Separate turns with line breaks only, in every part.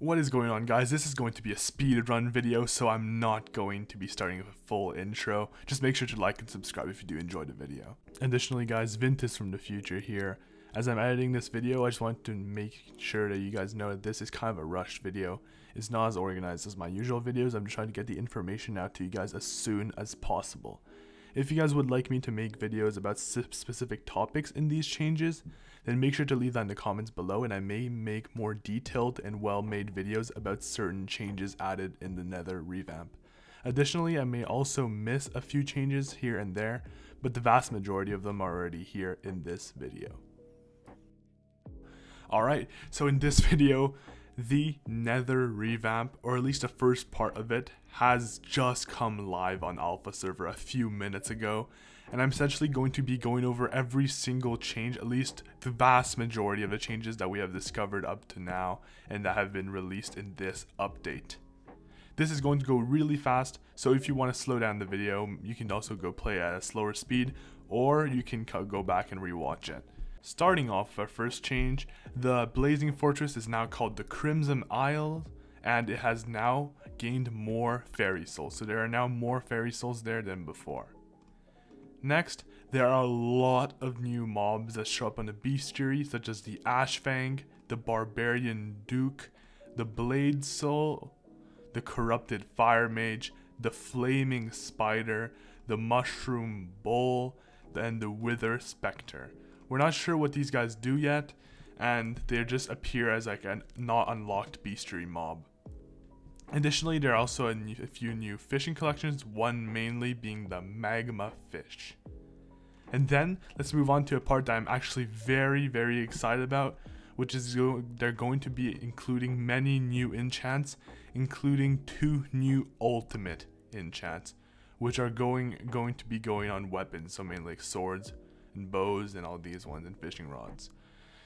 What is going on, guys? This is going to be a speed run video, so I'm not going to be starting with a full intro. Just make sure to like and subscribe if you do enjoy the video. Additionally, guys, Vintus from the future here. As I'm editing this video, I just want to make sure that you guys know that this is kind of a rushed video. It's not as organized as my usual videos. I'm just trying to get the information out to you guys as soon as possible. If you guys would like me to make videos about specific topics in these changes, then make sure to leave that in the comments below, and I may make more detailed and well-made videos about certain changes added in the Nether Revamp. Additionally, I may also miss a few changes here and there, but the vast majority of them are already here in this video. Alright, so in this video, the Nether Revamp, or at least the first part of it, has just come live on Alpha server a few minutes ago, and I'm essentially going to be going over every single change, at least the vast majority of the changes that we have discovered up to now and that have been released in this update. This is going to go really fast, so if you want to slow down the video, you can also go play at a slower speed, or you can go back and rewatch it. Starting off with our first change, the Blazing Fortress is now called the Crimson Isle, and it has now gained more fairy souls. So there are now more fairy souls there than before. Next, there are a lot of new mobs that show up on the bestiary, such as the Ashfang, the Barbarian Duke, the Blade Soul, the Corrupted Fire Mage, the Flaming Spider, the Mushroom Bull, and the Wither Spectre. We're not sure what these guys do yet, and they just appear as like a not unlocked bestiary mob. Additionally, there are also a few new fishing collections, one mainly being the magma fish. And then let's move on to a part that I'm actually very excited about, which is they're going to be including many new enchants, including 2 new ultimate enchants, which are going to be going on weapons, so mainly like swords and bows and all these ones, and fishing rods.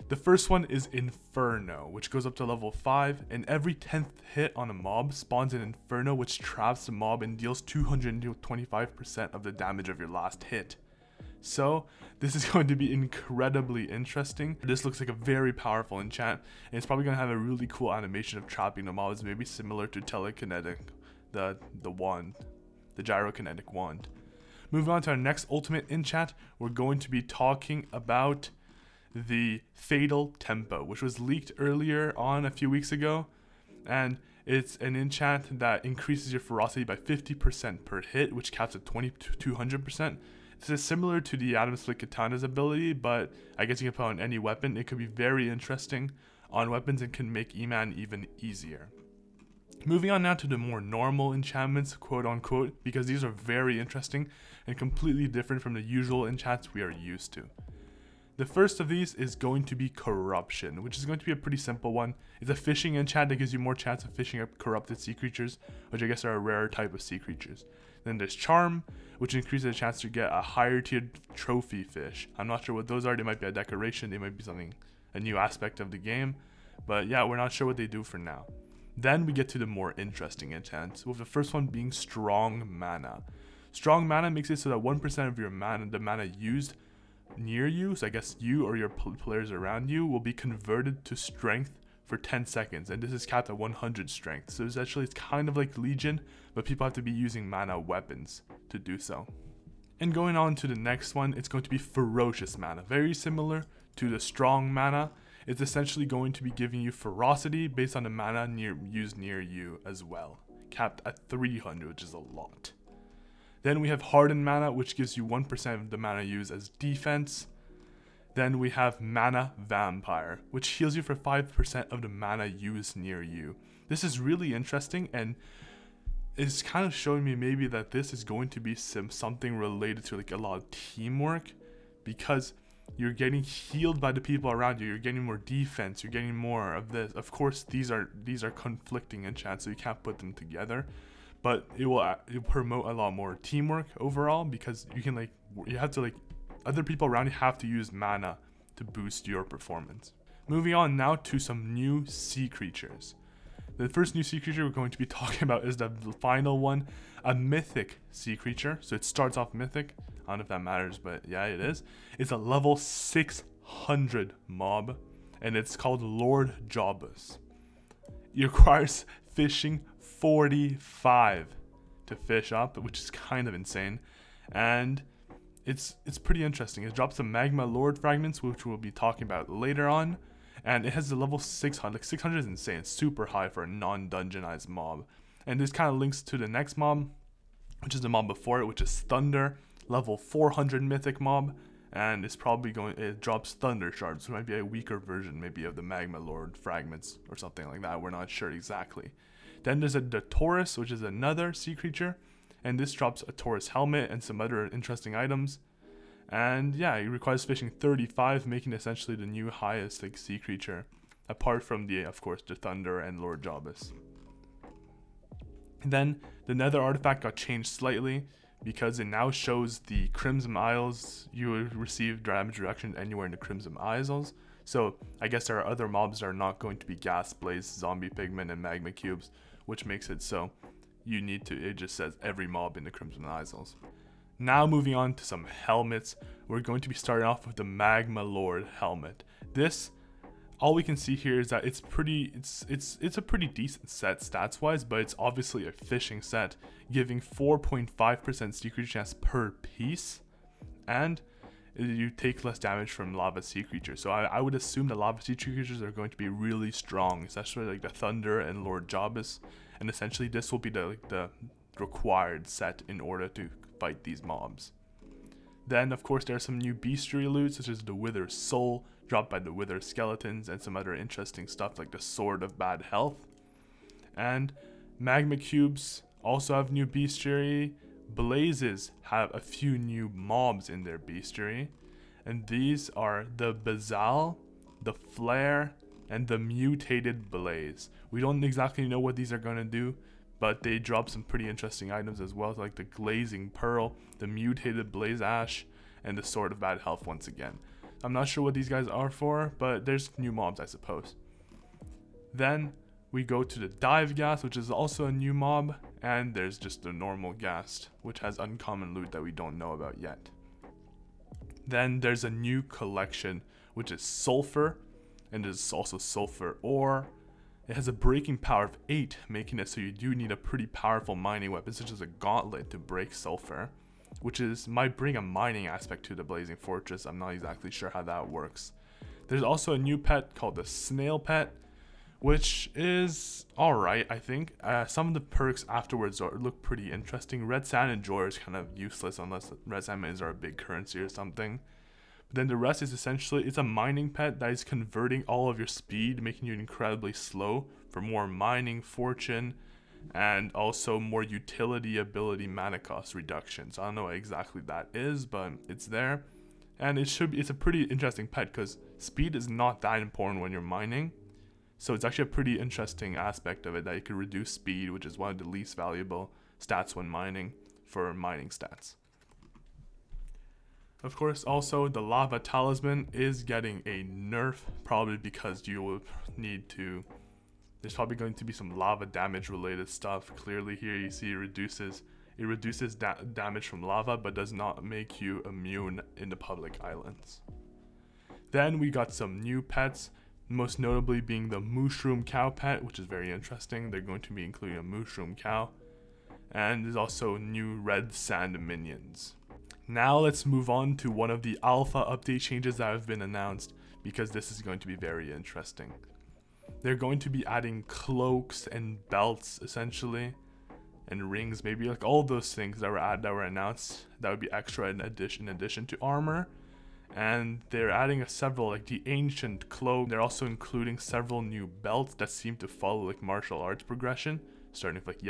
The first one is Inferno, which goes up to level 5, and every 10th hit on a mob spawns an Inferno, which traps the mob and deals 225% of the damage of your last hit. So this is going to be incredibly interesting. This looks like a very powerful enchant, and it's probably going to have a really cool animation of trapping the mobs, maybe similar to telekinetic, the wand, the gyrokinetic wand. Moving on to our next ultimate enchant, we're going to be talking about the Fatal Tempo, which was leaked earlier on a few weeks ago, and it's an enchant that increases your ferocity by 50% per hit, which caps at 200%. This is similar to the Adam Split Katana's ability, but I guess you can put on any weapon. It could be very interesting on weapons and can make E-Man even easier. Moving on now to the more normal enchantments, quote unquote, because these are very interesting and completely different from the usual enchants we are used to. The first of these is going to be Corruption, which is going to be a pretty simple one. It's a fishing enchant that gives you more chance of fishing up corrupted sea creatures, which I guess are a rare type of sea creatures. Then there's Charm, which increases the chance to get a higher tiered trophy fish. I'm not sure what those are. They might be a decoration, they might be something, a new aspect of the game, but yeah, we're not sure what they do for now. Then we get to the more interesting enchants, with the first one being Strong Mana. Strong Mana makes it so that 1% of your mana, the mana used near you, so I guess you or your players around you, will be converted to strength for 10 seconds, and this is capped at 100 strength. So essentially it's kind of like Legion, but people have to be using mana weapons to do so. And going on to the next one, it's going to be Ferocious Mana, very similar to the Strong Mana. It's essentially going to be giving you ferocity based on the mana used near you as well, capped at 300, which is a lot. Then we have Hardened Mana, which gives you 1% of the mana used as defense. Then we have Mana Vampire, which heals you for 5% of the mana used near you. This is really interesting, and it's kind of showing me maybe that this is going to be something related to like a lot of teamwork, because you're getting healed by the people around you, you're getting more defense, you're getting more of this. Of course, these are conflicting enchants, so you can't put them together, but it'll promote a lot more teamwork overall, because you can other people around you have to use mana to boost your performance. Moving on now to some new sea creatures. The first new sea creature we're going to be talking about is the final one, a mythic sea creature. So it starts off mythic. I don't know if that matters, but yeah, it is. It's a level 600 mob, and it's called Lord Jobus. It requires fishing 45 to fish up, which is kind of insane. And it's pretty interesting. It drops the Magma Lord fragments, which we'll be talking about later on. And it has the level 600. Like 600 is insane. It's super high for a non-dungeonized mob. And this kind of links to the next mob, which is the mob before it, which is Thunder, level 400 mythic mob. And it's probably it drops Thunder shards, so it might be a weaker version maybe of the Magma Lord fragments or something like that. We're not sure exactly. Then there's the Taurus, which is another sea creature, and this drops a Taurus helmet and some other interesting items. And yeah, it requires fishing 35, making it essentially the new highest like sea creature, apart from the, of course, the Thunder and Lord Jobus. And then the Nether artifact got changed slightly, because it now shows the Crimson Isles. You will receive damage reduction anywhere in the Crimson Isles. So I guess there are other mobs that are not going to be Gas Blaze, Zombie Pigment, and Magma Cubes, which makes it so you need to, it just says every mob in the Crimson Isles. Now moving on to some helmets, we're going to be starting off with the Magma Lord helmet. This, all we can see here is that it's a pretty decent set stats wise, but it's obviously a fishing set, giving 4.5% secret chance per piece, and you take less damage from lava sea creatures. So I would assume the lava sea creatures are going to be really strong, especially like the Thunder and Lord Jobus, and essentially this will be the required set in order to fight these mobs. Then of course there are some new bestiary loot, such as the Wither Soul, dropped by the Wither Skeletons, and some other interesting stuff like the Sword of Bad Health. And Magma Cubes also have new bestiary. Blazes have a few new mobs in their bestiary, and these are the Bazal, the Flare, and the Mutated Blaze. We don't exactly know what these are going to do, but they drop some pretty interesting items as well, like the Glazing Pearl, the Mutated Blaze Ash, and the Sword of Bad Health once again. I'm not sure what these guys are for, but there's new mobs, I suppose. Then we go to the Dive Ghast, which is also a new mob, and there's just the normal Ghast, which has uncommon loot that we don't know about yet. Then there's a new collection, which is Sulfur, and there's also Sulfur Ore. It has a breaking power of 8, making it so you do need a pretty powerful mining weapon, such as a gauntlet, to break sulfur, which might bring a mining aspect to the Blazing Fortress. I'm not exactly sure how that works. There's also a new pet called the Snail Pet, which is alright, I think. Some of the perks afterwards look pretty interesting. Red Sand Enjoyer is kind of useless unless Red Sand Mines are a big currency or something. But then the rest is essentially, it's a mining pet that is converting all of your speed, making you incredibly slow for more mining fortune, and also more utility ability mana cost reduction. So I don't know what exactly that is, but it's there. And it's a pretty interesting pet because speed is not that important when you're mining. So it's actually a pretty interesting aspect of it, that you can reduce speed, which is one of the least valuable stats when mining, for mining stats. Of course, also the Lava Talisman is getting a nerf, probably because you will need to, there's probably going to be some lava damage related stuff. Clearly here you see it reduces damage from lava, but does not make you immune in the public islands. Then we got some new pets, most notably being the Mushroom Cow pet, which is very interesting. They're going to be including a Mushroom Cow. And there's also new Red Sand minions. Now let's move on to one of the alpha update changes that have been announced, because this is going to be very interesting. They're going to be adding cloaks and belts, essentially, and rings, maybe, like all those things that were announced that would be extra in addition to armor. And they're adding several, like the Ancient Cloak. They're also including several new belts that seem to follow like martial arts progression, starting with like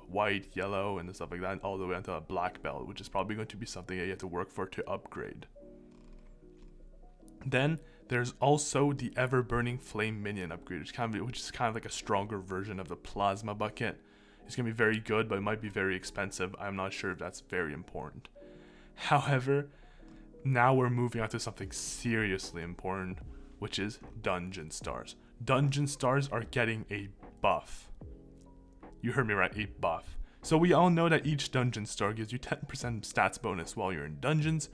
white, yellow, and stuff like that, all the way until a black belt, which is probably going to be something that you have to work for to upgrade. Then there's also the Ever Burning Flame minion upgrade, which is kind of like a stronger version of the Plasma Bucket. It's gonna be very good, but it might be very expensive. I'm not sure if that's very important. However, now we're moving on to something seriously important, which is Dungeon Stars. Dungeon Stars are getting a buff. You heard me right, a buff. So we all know that each Dungeon Star gives you 10% stats bonus while you're in dungeons,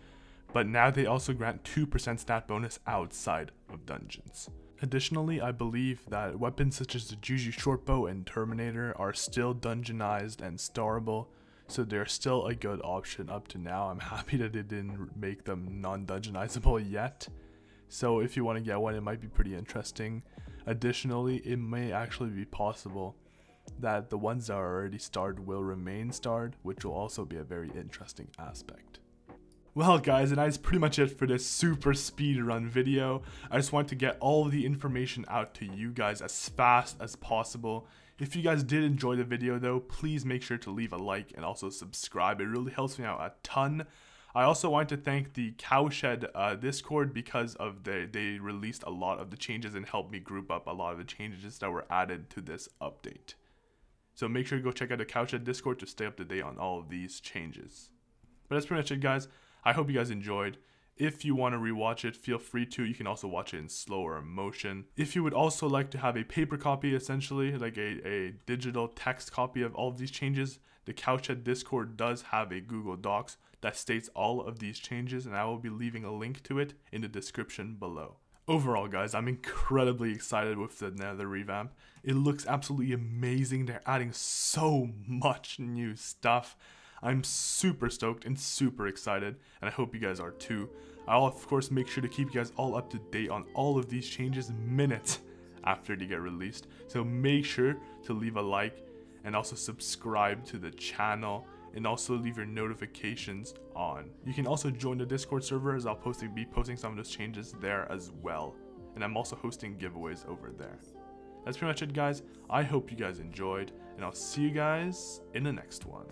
but now they also grant 2% stat bonus outside of dungeons. Additionally, I believe that weapons such as the Juju Shortbow and Terminator are still dungeonized and starable, so they're still a good option up to now. I'm happy that they didn't make them non-dungeonizable yet, so if you want to get one, it might be pretty interesting. Additionally, it may actually be possible that the ones that are already starred will remain starred, which will also be a very interesting aspect. Well guys, and that's pretty much it for this super speed run video. I just want to get all of the information out to you guys as fast as possible. If you guys did enjoy the video though, please make sure to leave a like and also subscribe. It really helps me out a ton. I also want to thank the Cowshed Discord because of they released a lot of the changes and helped me group up a lot of the changes that were added to this update. So make sure to go check out the Cowshed Discord to stay up to date on all of these changes. But that's pretty much it guys. I hope you guys enjoyed. If you want to rewatch it, feel free to. You can also watch it in slower motion. If you would also like to have a paper copy, essentially, like a digital text copy of all of these changes, the Cowshed Discord does have a Google Docs that states all of these changes, and I will be leaving a link to it in the description below. Overall, guys, I'm incredibly excited with the Nether Revamp. It looks absolutely amazing. They're adding so much new stuff. I'm super stoked and super excited, and I hope you guys are too. I'll of course make sure to keep you guys all up to date on all of these changes minutes after they get released. So make sure to leave a like and also subscribe to the channel, and also leave your notifications on. You can also join the Discord server, as I'll be posting some of those changes there as well. And I'm also hosting giveaways over there. That's pretty much it guys. I hope you guys enjoyed, and I'll see you guys in the next one.